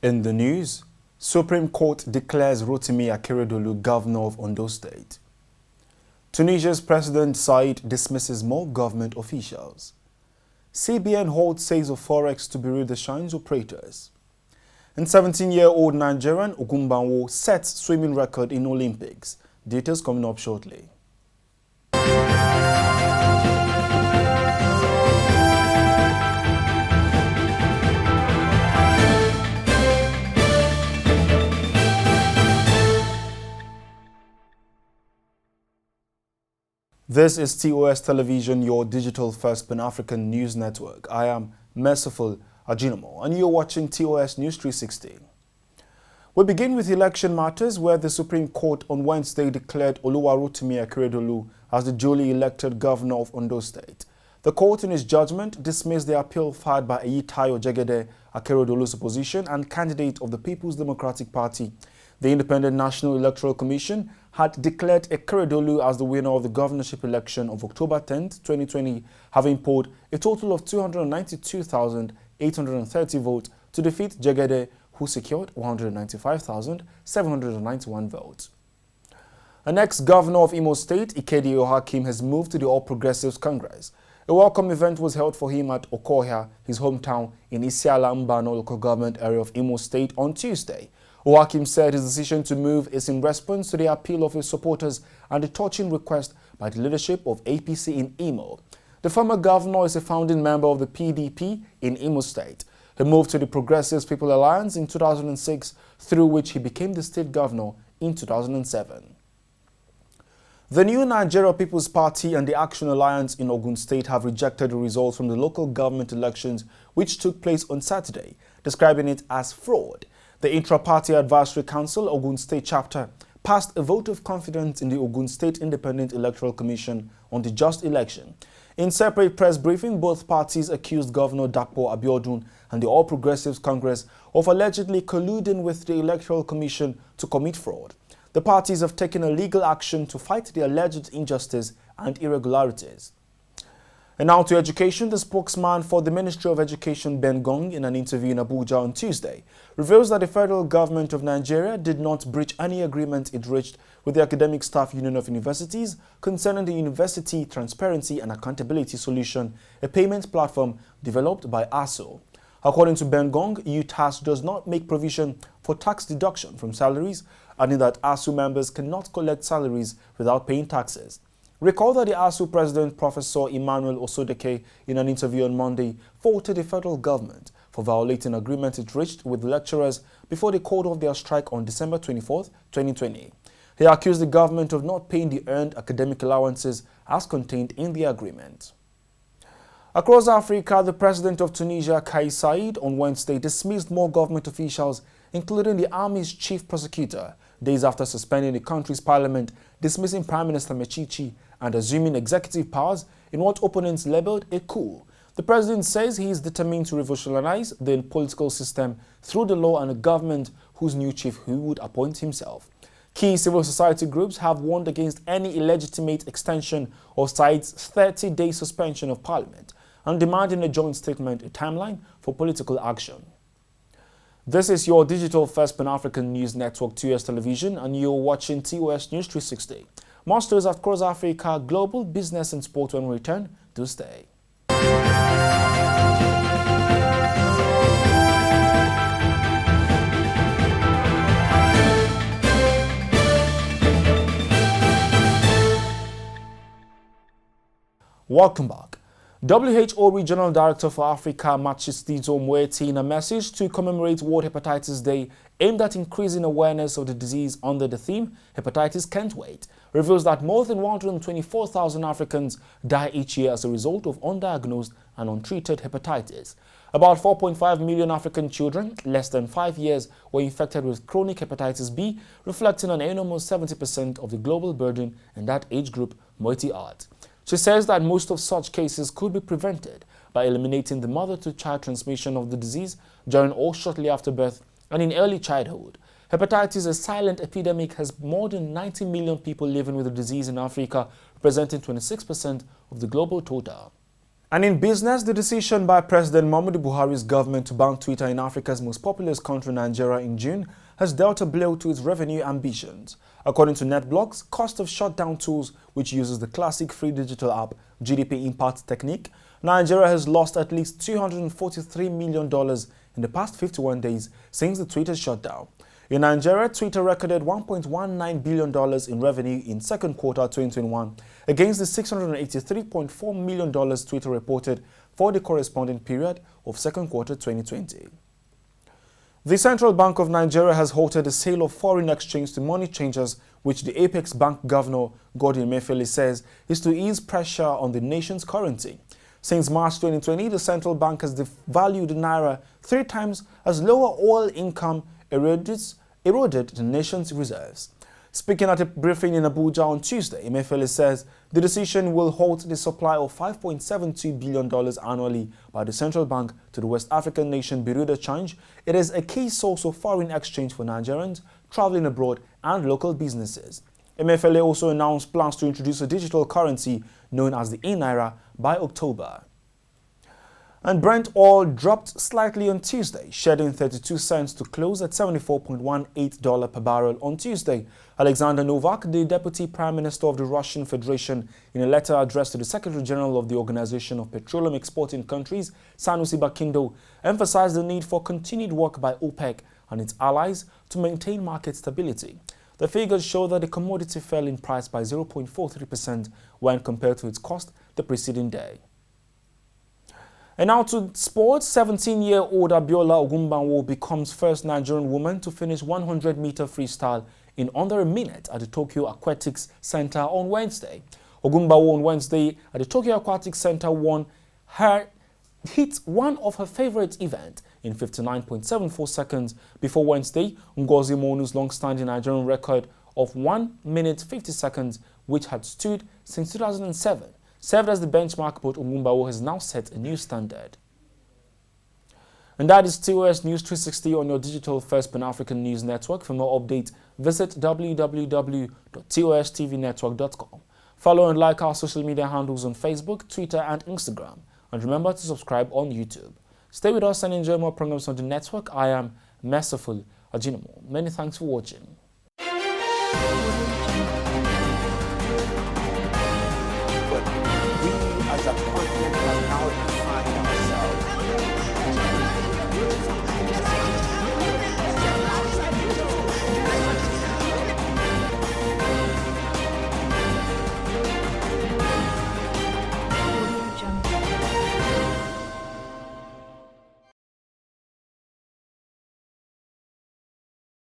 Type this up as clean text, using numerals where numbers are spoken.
In the news, Supreme Court declares Rotimi Akeredolu governor of Ondo State. Tunisia's President Said dismisses more government officials. CBN holds sales of forex to bureau de change operators. And 17-year-old Nigerian Ogumbanwo sets swimming record in Olympics. Details coming up shortly. This is TOS Television, your digital-first Pan-African news network. I am Merciful Ajinomo, and you're watching TOS News 360. We begin with election matters, where the Supreme Court on Wednesday declared Rotimi Akeredolu as the duly elected governor of Ondo State. The court, in its judgment, dismissed the appeal filed by Eyitayo Jegede, Akeredolu's opposition and candidate of the People's Democratic Party. The Independent National Electoral Commission had declared Akeredolu as the winner of the governorship election of October 10, 2020, having polled a total of 292,830 votes to defeat Jegede, who secured 195,791 votes. An ex-governor of Imo State, Akeredolu, has moved to the All Progressives Congress. A welcome event was held for him at Okohia, his hometown in Isiala Mbano local government area of Imo State, on Tuesday. Owakim said his decision to move is in response to the appeal of his supporters and the touching request by the leadership of APC in Imo. The former governor is a founding member of the PDP in Imo State. He moved to the Progressive People Alliance in 2006, through which he became the state governor in 2007. The new Nigeria People's Party and the Action Alliance in Ogun State have rejected the results from the local government elections, which took place on Saturday, describing it as fraud. The Intra-Party Advisory Council, Ogun State Chapter, passed a vote of confidence in the Ogun State Independent Electoral Commission on the just election. In separate press briefing, both parties accused Governor Dapo Abiodun and the All Progressives Congress of allegedly colluding with the Electoral Commission to commit fraud. The parties have taken a legal action to fight the alleged injustice and irregularities. And now to education. The spokesman for the Ministry of Education, Ben Gong, in an interview in Abuja on Tuesday, reveals that the federal government of Nigeria did not breach any agreement it reached with the Academic Staff Union of Universities concerning the University Transparency and Accountability Solution, a payment platform developed by ASU. According to Ben Gong, UTAS does not make provision for tax deduction from salaries, adding that ASU members cannot collect salaries without paying taxes. Recall that the ASU president, Professor Emmanuel Osodeke, in an interview on Monday, faulted the federal government for violating agreement it reached with lecturers before they called off their strike on December 24, 2020. He accused the government of not paying the earned academic allowances as contained in the agreement. Across Africa, the president of Tunisia, Kais Saied, on Wednesday dismissed more government officials, including the army's chief prosecutor, days after suspending the country's parliament, dismissing Prime Minister Mechichi, and assuming executive powers in what opponents labeled a coup. The president says he is determined to revolutionize the political system through the law and a government whose new chief he would appoint himself. Key civil society groups have warned against any illegitimate extension of Said's 30-day suspension of parliament and demanding a joint statement, a timeline for political action. This is your digital first Pan-African news network, TOS Television, and you're watching TOS News 360. More stories across Africa, global business and sport when we return. Do stay. Welcome back. WHO Regional Director for Africa, Machistito Moeti, in a message to commemorate World Hepatitis Day aimed at increasing awareness of the disease under the theme, Hepatitis Can't Wait, reveals that more than 124,000 Africans die each year as a result of undiagnosed and untreated hepatitis. About 4.5 million African children, less than 5 years, were infected with chronic hepatitis B, reflecting an enormous 70% of the global burden in that age group, Moeti adds. She says that most of such cases could be prevented by eliminating the mother-to-child transmission of the disease during or shortly after birth and in early childhood. Hepatitis, a silent epidemic, has more than 90 million people living with the disease in Africa, representing 26% of the global total. And in business, the decision by President Muhammadu Buhari's government to ban Twitter in Africa's most populous country, Nigeria, in June has dealt a blow to its revenue ambitions. According to NetBlock's cost of shutdown tools, which uses the classic free digital app GDP impact technique, Nigeria has lost at least $243 million in the past 51 days since the Twitter shutdown. In Nigeria, Twitter recorded $1.19 billion in revenue in second quarter 2021 against the $683.4 million Twitter reported for the corresponding period of second quarter 2020. The Central Bank of Nigeria has halted the sale of foreign exchange to money changers, which the Apex Bank Governor Godwin Emefiele says is to ease pressure on the nation's currency. Since March 2020, the central bank has devalued the naira 3 times as lower oil income eroded the nation's reserves. Speaking at a briefing in Abuja on Tuesday, Emefiele says the decision will halt the supply of $5.72 billion annually by the central bank to the West African nation Bureau de Change. It is a key source of foreign exchange for Nigerians traveling abroad and local businesses. Emefiele also announced plans to introduce a digital currency known as the e-naira by October. And Brent oil dropped slightly on Tuesday, shedding 32 cents to close at $74.18 per barrel on Tuesday. Alexander Novak, the Deputy Prime Minister of the Russian Federation, in a letter addressed to the Secretary General of the Organization of Petroleum Exporting Countries, Sanusi Bakindo, emphasized the need for continued work by OPEC and its allies to maintain market stability. The figures show that the commodity fell in price by 0.43% when compared to its cost the preceding day. And now to sports. 17-year-old Abiola Ogunbanwo becomes first Nigerian woman to finish 100-meter freestyle in under a minute at the Tokyo Aquatics Center on Wednesday. Ogunbanwo on Wednesday at the Tokyo Aquatics Center hit one of her favorite events in 59.74 seconds before Wednesday, Ngozi Monu's long-standing Nigerian record of 1 minute 50 seconds, which had stood since 2007. Served as the benchmark, but Ogunbanwo has now set a new standard. And that is TOS News 360 on your digital first Pan-African news network. For more updates, visit www.tostvnetwork.com. Follow and like our social media handles on Facebook, Twitter, and Instagram. And remember to subscribe on YouTube. Stay with us and enjoy more programs on the network. I am Merciful Ajinomo. Many thanks for watching. But we as a country